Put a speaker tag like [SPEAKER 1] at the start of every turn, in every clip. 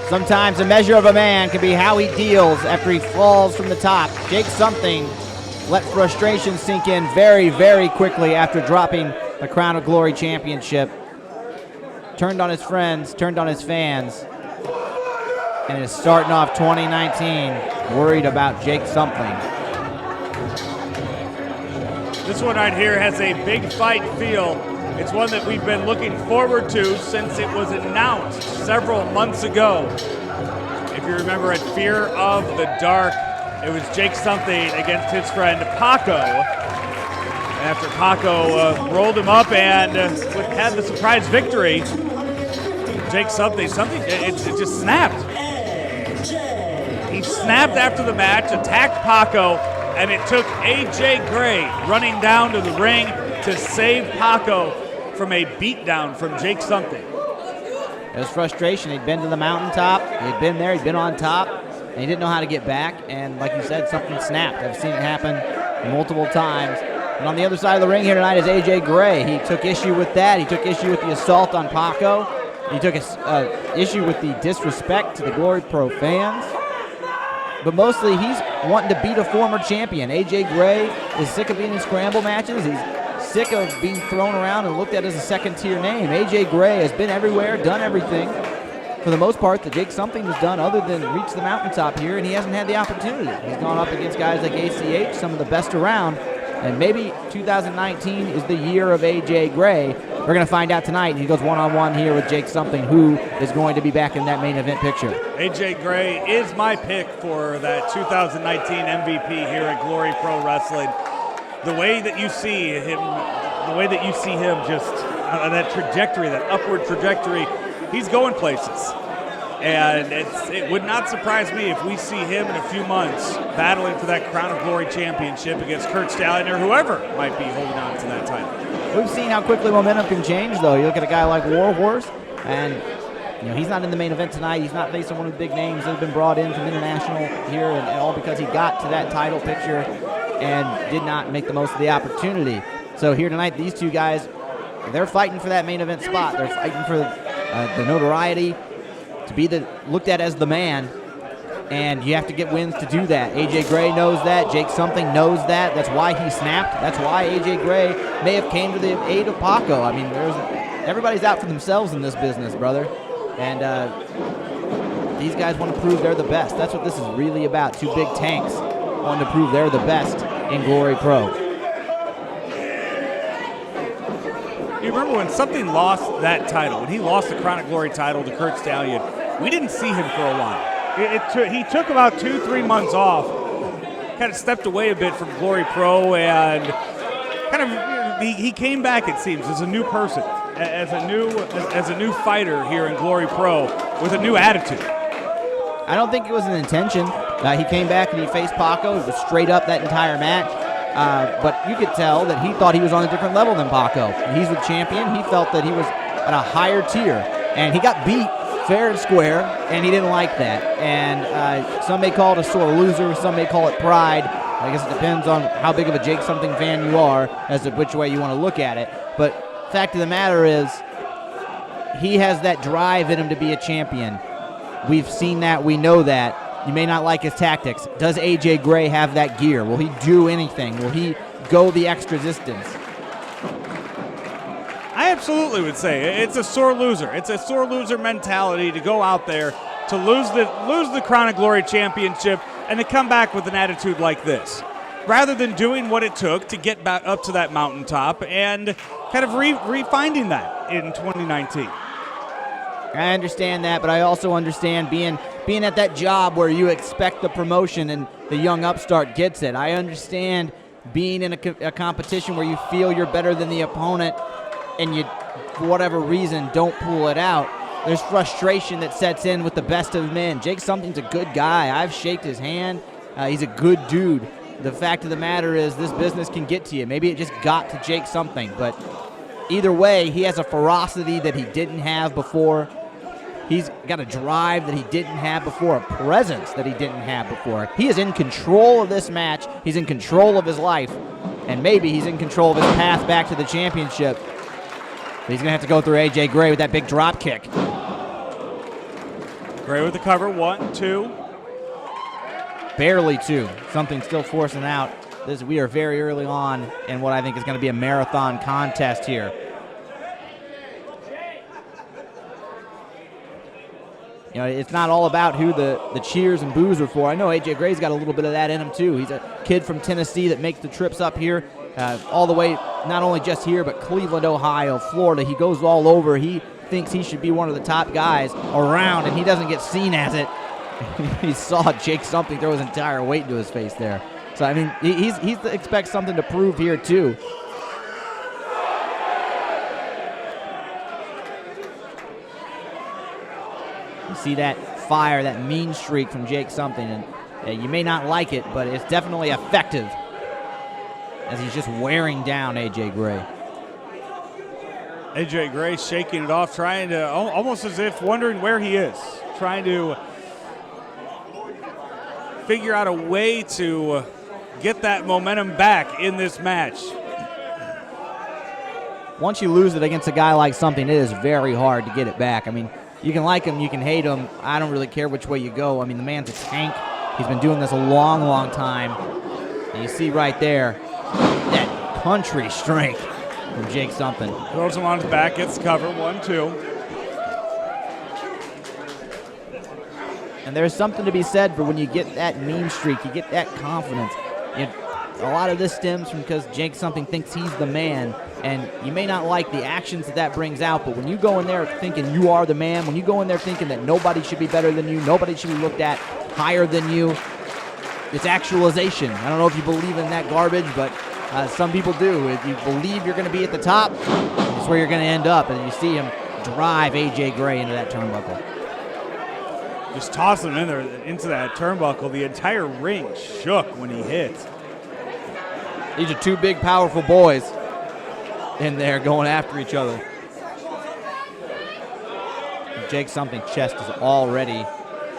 [SPEAKER 1] Sometimes a measure of a man can be how he deals after he falls from the top. Jake Something let frustration sink in very, very quickly after dropping the Crown of Glory Championship. Turned on his friends, turned on his fans, and is starting off 2019 worried about Jake Something.
[SPEAKER 2] This one right here has a big fight feel. It's one that we've been looking forward to since it was announced several months ago. If you remember at Fear of the Dark, it was Jake Something against his friend Paco. After Paco rolled him up and had the surprise victory, Jake Something it just snapped. He snapped after the match, attacked Paco, and it took AJ Gray running down to the ring to save Paco from a beatdown from Jake Something.
[SPEAKER 1] It was frustration. He'd been to the mountaintop. He'd been there. He'd been on top. And he didn't know how to get back. And like you said, something snapped. I've seen it happen multiple times. And on the other side of the ring here tonight is AJ Gray. He took issue with that. He took issue with the assault on Paco. He took issue with the disrespect to the Glory Pro fans. But mostly he's wanting to beat a former champion. AJ Gray is sick of being in scramble matches. He's sick of being thrown around and looked at as a second-tier name. AJ Gray has been everywhere, done everything, for the most part, that Jake Something has done other than reach the mountaintop here, and he hasn't had the opportunity. He's gone up against guys like ACH, some of the best around, and maybe 2019 is the year of AJ Gray. We're going to find out tonight. He goes one-on-one here with Jake Something, who is going to be back in that main event picture.
[SPEAKER 2] AJ Gray is my pick for that 2019 MVP here at Glory Pro Wrestling. The way that you see him just on that trajectory, that upward trajectory, he's going places. And it would not surprise me if we see him in a few months battling for that Crown of Glory Championship against Kurt Stallion or whoever might be holding on to that title.
[SPEAKER 1] We've seen how quickly momentum can change, though. You look at a guy like Warhorse, and he's not in the main event tonight. He's not facing one of the big names that have been brought in from international here, and all because he got to that title picture and did not make the most of the opportunity. So here tonight, these two guys, they're fighting for that main event spot. They're fighting for the notoriety, to be looked at as the man, and you have to get wins to do that. AJ Gray knows that. Jake Something knows that. That's why he snapped. That's why AJ Gray may have came to the aid of Paco. I mean, everybody's out for themselves in this business, brother. And these guys want to prove they're the best. That's what this is really about. Two big tanks wanting to prove they're the best in Glory Pro.
[SPEAKER 2] You remember when Something lost that title, when he lost the Crown of Glory title to Kurt Stallion, we didn't see him for a while. He took about 2-3 months off, kind of stepped away a bit from Glory Pro, and kind of he came back, it seems, as a new person, as a new fighter here in Glory Pro with a new attitude.
[SPEAKER 1] I don't think it was an intention. He came back and he faced Paco. It was straight up that entire match. But you could tell that he thought he was on a different level than Paco. He's the champion. He felt that he was at a higher tier. And he got beat fair and square, and he didn't like that. And some may call it a sore loser. Some may call it pride. I guess it depends on how big of a Jake Something fan you are as to which way you want to look at it. But fact of the matter is, he has that drive in him to be a champion. We've seen that. We know that. You may not like his tactics. Does AJ Gray have that gear? Will he do anything? Will he go the extra distance?
[SPEAKER 2] I absolutely would say it's a sore loser. It's a sore loser mentality to go out there to lose the Crown of Glory Championship and to come back with an attitude like this, rather than doing what it took to get back up to that mountaintop and kind of refinding that in 2019.
[SPEAKER 1] I understand that, but I also understand being at that job where you expect the promotion and the young upstart gets it. I understand being in a competition where you feel you're better than the opponent and you, for whatever reason, don't pull it out. There's frustration that sets in with the best of men. Jake Something's a good guy. I've shaked his hand. He's a good dude. The fact of the matter is this business can get to you. Maybe it just got to Jake Something, but either way, he has a ferocity that he didn't have before. He's got a drive that he didn't have before, a presence that he didn't have before. He is in control of this match. He's in control of his life, and maybe he's in control of his path back to the championship. But he's going to have to go through AJ Gray with that big drop kick.
[SPEAKER 2] Gray with the cover, 1, 2.
[SPEAKER 1] Barely 2. Something still forcing out. We are very early on in what I think is going to be a marathon contest here. You know, it's not all about who the cheers and boos are for. I know A.J. Gray's got a little bit of that in him, too. He's a kid from Tennessee that makes the trips up here, all the way, not only just here, but Cleveland, Ohio, Florida. He goes all over. He thinks he should be one of the top guys around, and he doesn't get seen as it. He saw Jake something throw his entire weight into his face there. So, I mean, he expects something to prove here, too. You see that fire, that mean streak from Jake something, and you may not like it, but it's definitely effective as he's just wearing down A.J. Gray.
[SPEAKER 2] A.J. Gray shaking it off, trying to, almost as if wondering where he is, trying to figure out a way to get that momentum back in this match.
[SPEAKER 1] Once you lose it against a guy like something, it is very hard to get it back. I mean, you can like him, you can hate him. I don't really care which way you go. I mean, the man's a tank. He's been doing this a long, long time. And you see right there that country strength from Jake something.
[SPEAKER 2] Throws him on his back, gets cover, 1, 2.
[SPEAKER 1] And there's something to be said for when you get that mean streak, you get that confidence. A lot of this stems from because Jake something thinks he's the man, and you may not like the actions that brings out, but when you go in there thinking you are the man, when you go in there thinking that nobody should be better than you, nobody should be looked at higher than you, it's actualization. I don't know if you believe in that garbage, but some people do. If you believe you're going to be at the top, it's where you're going to end up, and you see him drive A.J. Gray into that turnbuckle.
[SPEAKER 2] Just tossing him in there into that turnbuckle. The entire ring shook when he hit.
[SPEAKER 1] These are two big, powerful boys in there going after each other. Jake something chest is already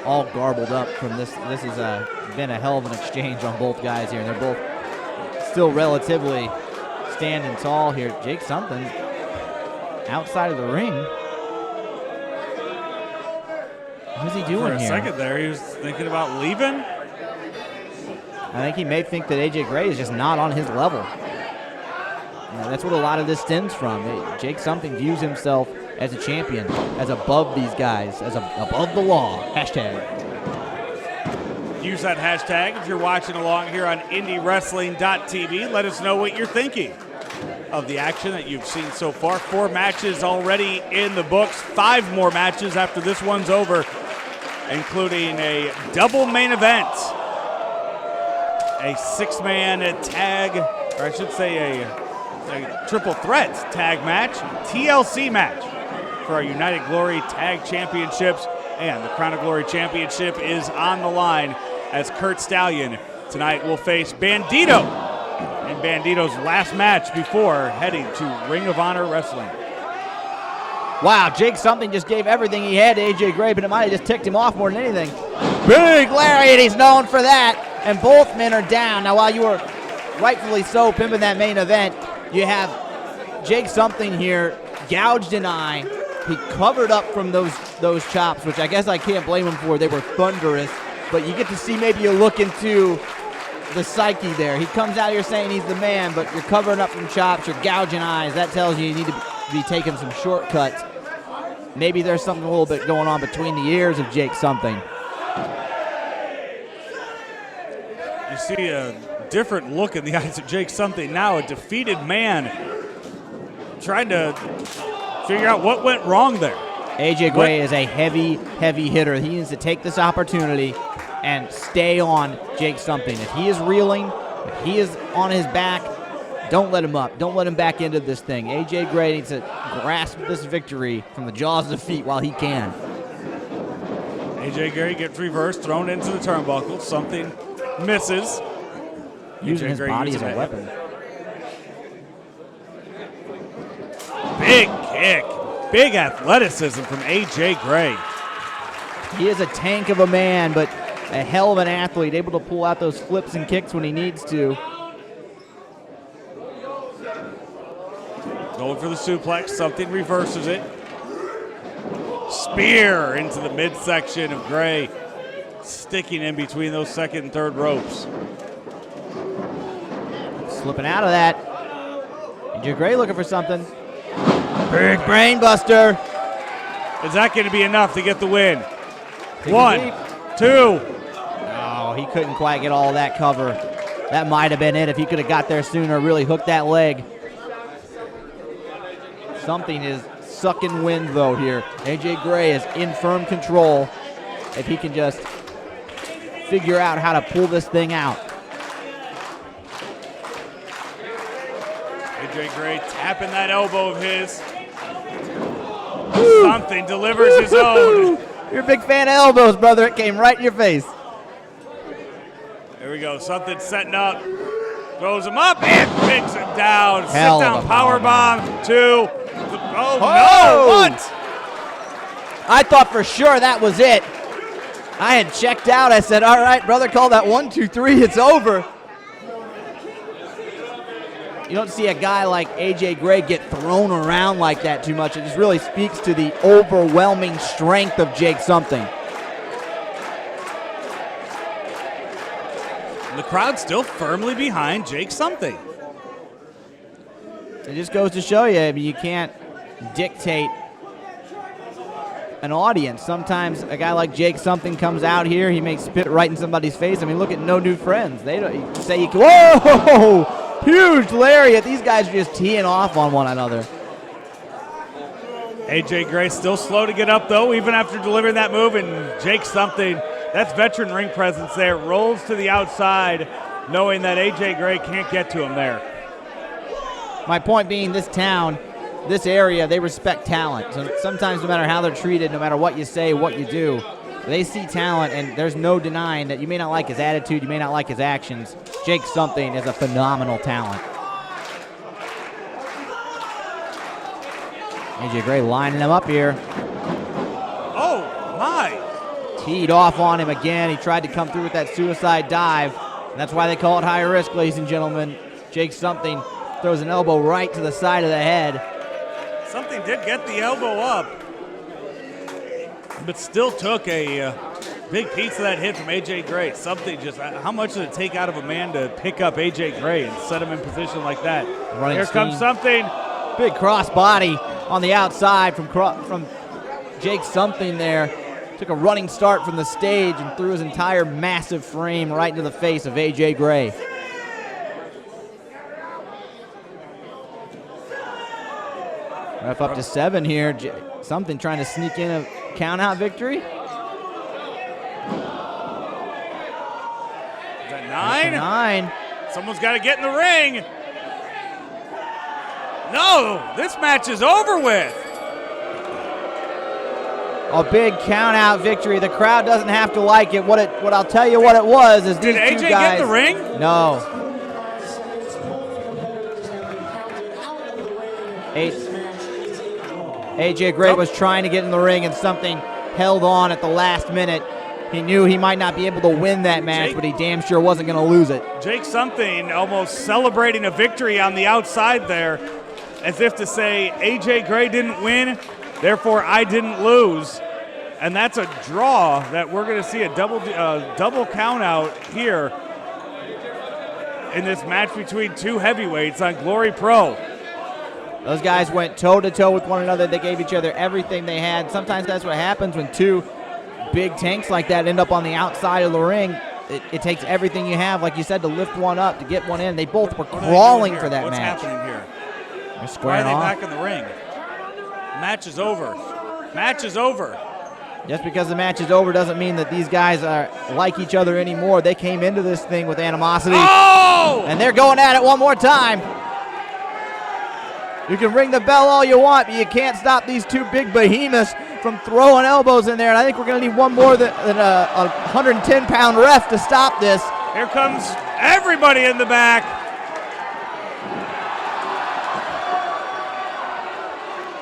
[SPEAKER 1] all garbled up from this. This has been a hell of an exchange on both guys here. They're both still relatively standing tall here. Jake something outside of the ring. What's he doing here?
[SPEAKER 2] For a second there, he was thinking about leaving.
[SPEAKER 1] I think he may think that A.J. Gray is just not on his level. That's what a lot of this stems from. Jake something views himself as a champion, as above these guys, as above the law. Hashtag.
[SPEAKER 2] Use that hashtag if you're watching along here on IndieWrestling.tv. Let us know what you're thinking of the action that you've seen so far. 4 matches already in the books. 5 more matches after this one's over, including a double main event. A 6-man tag, or I should say a triple threat tag match, TLC match for our United Glory Tag Championships. And the Crown of Glory Championship is on the line as Kurt Stallion tonight will face Bandito in Bandito's last match before heading to Ring of Honor Wrestling.
[SPEAKER 1] Wow, Jake something just gave everything he had to A.J. Gray, but it might have just ticked him off more than anything. Big lariat, he's known for that. And both men are down. Now, while you were rightfully so pimping that main event, you have Jake something here, gouged an eye. He covered up from those chops, which I guess I can't blame him for. They were thunderous. But you get to see maybe a look into the psyche there. He comes out here saying he's the man, but you're covering up from chops, you're gouging eyes. That tells you need to be taking some shortcuts. Maybe there's something a little bit going on between the ears of Jake something.
[SPEAKER 2] You see a different look in the eyes of Jake something now, a defeated man trying to figure out what went wrong there.
[SPEAKER 1] A.J. Gray is a heavy, heavy hitter. He needs to take this opportunity and stay on Jake something. If he is reeling, if he is on his back, don't let him up. Don't let him back into this thing. A.J. Gray needs to grasp this victory from the jaws of defeat while he can.
[SPEAKER 2] A.J. Gray gets reversed, thrown into the turnbuckle. Something misses.
[SPEAKER 1] Using his body as a weapon.
[SPEAKER 2] Big kick. Big athleticism from A.J. Gray.
[SPEAKER 1] He is a tank of a man, but a hell of an athlete, able to pull out those flips and kicks when he needs to.
[SPEAKER 2] Going for the suplex. Something reverses it. Spear into the midsection of Gray, sticking in between those second and third ropes.
[SPEAKER 1] Slipping out of that. AJ Gray looking for something. Big brain buster.
[SPEAKER 2] Is that going to be enough to get the win?
[SPEAKER 1] Take
[SPEAKER 2] 1, 2.
[SPEAKER 1] Oh, he couldn't quite get all that cover. That might have been it if he could have got there sooner, really hooked that leg. Something is sucking wind, though, here. AJ Gray is in firm control if he can just figure out how to pull this thing out.
[SPEAKER 2] AJ Gray tapping that elbow of his. Something delivers his own.
[SPEAKER 1] You're a big fan of elbows, brother. It came right in your face.
[SPEAKER 2] There we go. Something setting up. Throws him up and picks him down.
[SPEAKER 1] Hell
[SPEAKER 2] Sit down
[SPEAKER 1] of a
[SPEAKER 2] power bomb. 2. Oh,
[SPEAKER 1] Oh!
[SPEAKER 2] no. What?
[SPEAKER 1] I thought for sure that was it. I had checked out. I said, all right, brother, call that 1, 2, 3. It's over. You don't see a guy like AJ Gray get thrown around like that too much. It just really speaks to the overwhelming strength of Jake Something.
[SPEAKER 2] The crowd's still firmly behind Jake Something.
[SPEAKER 1] It just goes to show you, I mean, you can't dictate an audience. Sometimes a guy like Jake Something comes out here, he may spit right in somebody's face. I mean, look at No New Friends. They don't say you can, whoa! Huge lariat. These guys are just teeing off on one another.
[SPEAKER 2] AJ Gray still slow to get up, though, even after delivering that move. And Jake Something, that's veteran ring presence there, rolls to the outside, knowing that AJ Gray can't get to him there.
[SPEAKER 1] My point being, this town, this area, they respect talent. So sometimes no matter how they're treated, no matter what you say, what you do, they see talent, and there's no denying that you may not like his attitude, you may not like his actions. Jake Something is a phenomenal talent. AJ Gray lining him up here.
[SPEAKER 2] Oh, my.
[SPEAKER 1] Teed off on him again. He tried to come through with that suicide dive. And that's why they call it high risk, ladies and gentlemen. Jake Something throws an elbow right to the side of the head.
[SPEAKER 2] Something did get the elbow up, but still took a big piece of that hit from AJ Gray. Something just, how much did it take out of a man to pick up AJ Gray and set him in position like that?
[SPEAKER 1] Running
[SPEAKER 2] Here comes
[SPEAKER 1] steam.
[SPEAKER 2] Something.
[SPEAKER 1] Big cross body on the outside from Jake Something there. Took a running start from the stage and threw his entire massive frame right into the face of AJ Gray. Ref up to 7 here. Something trying to sneak in a count-out victory.
[SPEAKER 2] Is that 9?
[SPEAKER 1] 9.
[SPEAKER 2] Someone's got to get in the ring. No, this match is over with.
[SPEAKER 1] A big count-out victory. The crowd doesn't have to like it. What I'll tell you what it was is these
[SPEAKER 2] Did
[SPEAKER 1] two
[SPEAKER 2] AJ
[SPEAKER 1] guys.
[SPEAKER 2] get in the ring?
[SPEAKER 1] No. AJ Gray was trying to get in the ring, and Something held on at the last minute. He knew he might not be able to win that match, but he damn sure wasn't going to lose it.
[SPEAKER 2] Jake Something almost celebrating a victory on the outside there, as if to say, AJ Gray didn't win, therefore I didn't lose. And that's a draw that we're going to see a double count out here in this match between two heavyweights on Glory Pro.
[SPEAKER 1] Those guys went toe-to-toe with one another. They gave each other everything they had. Sometimes that's what happens when two big tanks like that end up on the outside of the ring. It takes everything you have, like you said, to lift one up, to get one in. They both were crawling for that
[SPEAKER 2] What's
[SPEAKER 1] match.
[SPEAKER 2] What's happening here?
[SPEAKER 1] They're
[SPEAKER 2] Why
[SPEAKER 1] squaring
[SPEAKER 2] are they
[SPEAKER 1] off.
[SPEAKER 2] back in the ring? Match is over. Match is over.
[SPEAKER 1] Just because the match is over doesn't mean that these guys are like each other anymore. They came into this thing with animosity.
[SPEAKER 2] Oh!
[SPEAKER 1] And they're going at it one more time. You can ring the bell all you want, but you can't stop these two big behemoths from throwing elbows in there. And I think we're going to need one more than a 110-pound ref to stop this.
[SPEAKER 2] Here comes everybody in the back.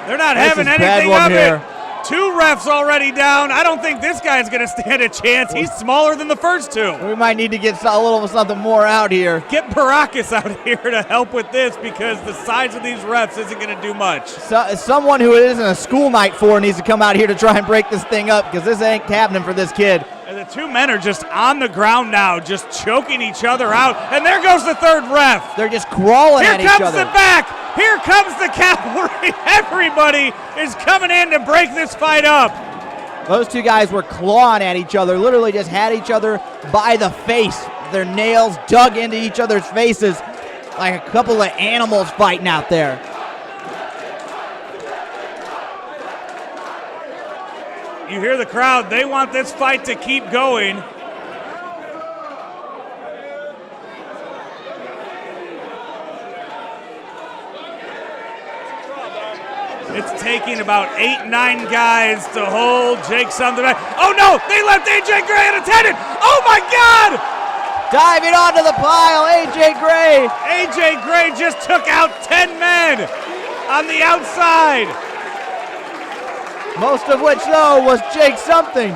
[SPEAKER 2] They're not
[SPEAKER 1] This
[SPEAKER 2] having
[SPEAKER 1] is
[SPEAKER 2] anything
[SPEAKER 1] Bedlam
[SPEAKER 2] of
[SPEAKER 1] here.
[SPEAKER 2] it. 2 refs already down. I don't think this guy's going to stand a chance. He's smaller than the first 2.
[SPEAKER 1] We might need to get a little something more out here.
[SPEAKER 2] Get Baracus out here to help with this because the size of these refs isn't going to do much.
[SPEAKER 1] So, someone who it isn't a school night for needs to come out here to try and break this thing up because this ain't happening for this kid.
[SPEAKER 2] And the 2 men are just on the ground now, just choking each other out. And there goes the 3rd ref.
[SPEAKER 1] They're just crawling at each other.
[SPEAKER 2] Here comes the back. Here comes the cavalry. Everybody is coming in to break this fight up.
[SPEAKER 1] Those 2 guys were clawing at each other, literally just had each other by the face. Their nails dug into each other's faces like a couple of animals fighting out there.
[SPEAKER 2] You hear the crowd. They want this fight to keep going. It's taking about 8, 9 guys to hold Jake Sumner back. Oh no, they left AJ Gray unattended. Oh my God!
[SPEAKER 1] Diving onto the pile, AJ Gray.
[SPEAKER 2] AJ Gray just took out 10 men on the outside.
[SPEAKER 1] Most of which, though, was Jake something.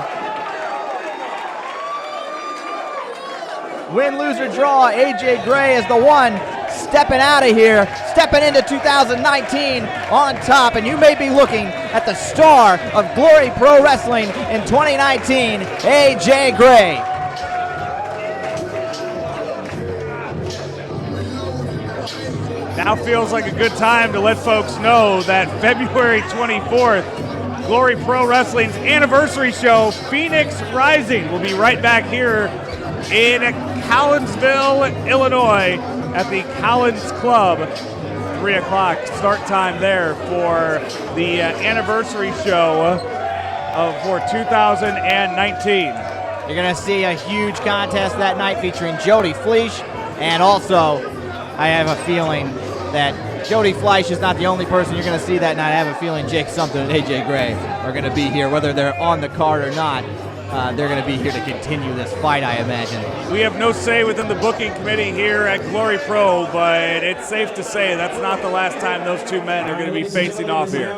[SPEAKER 1] Win, lose, or draw, AJ Gray is the one stepping out of here, stepping into 2019 on top, and you may be looking at the star of Glory Pro Wrestling in 2019, AJ Gray.
[SPEAKER 2] Now feels like a good time to let folks know that February 24th, Glory Pro Wrestling's anniversary show, Phoenix Rising, will be right back here in Collinsville, Illinois, at the Collins Club. 3 o'clock start time there for the anniversary show for 2019.
[SPEAKER 1] You're going to see a huge contest that night featuring Jody Fleisch, and also I have a feeling that Jody Fleisch is not the only person you're going to see that night. I have a feeling Jake Sumter and AJ Gray are going to be here, whether they're on the card or not. They're going to be here to continue this fight, I imagine.
[SPEAKER 2] We have no say within the booking committee here at Glory Pro, but it's safe to say that's not the last time those 2 men are going to be facing off here.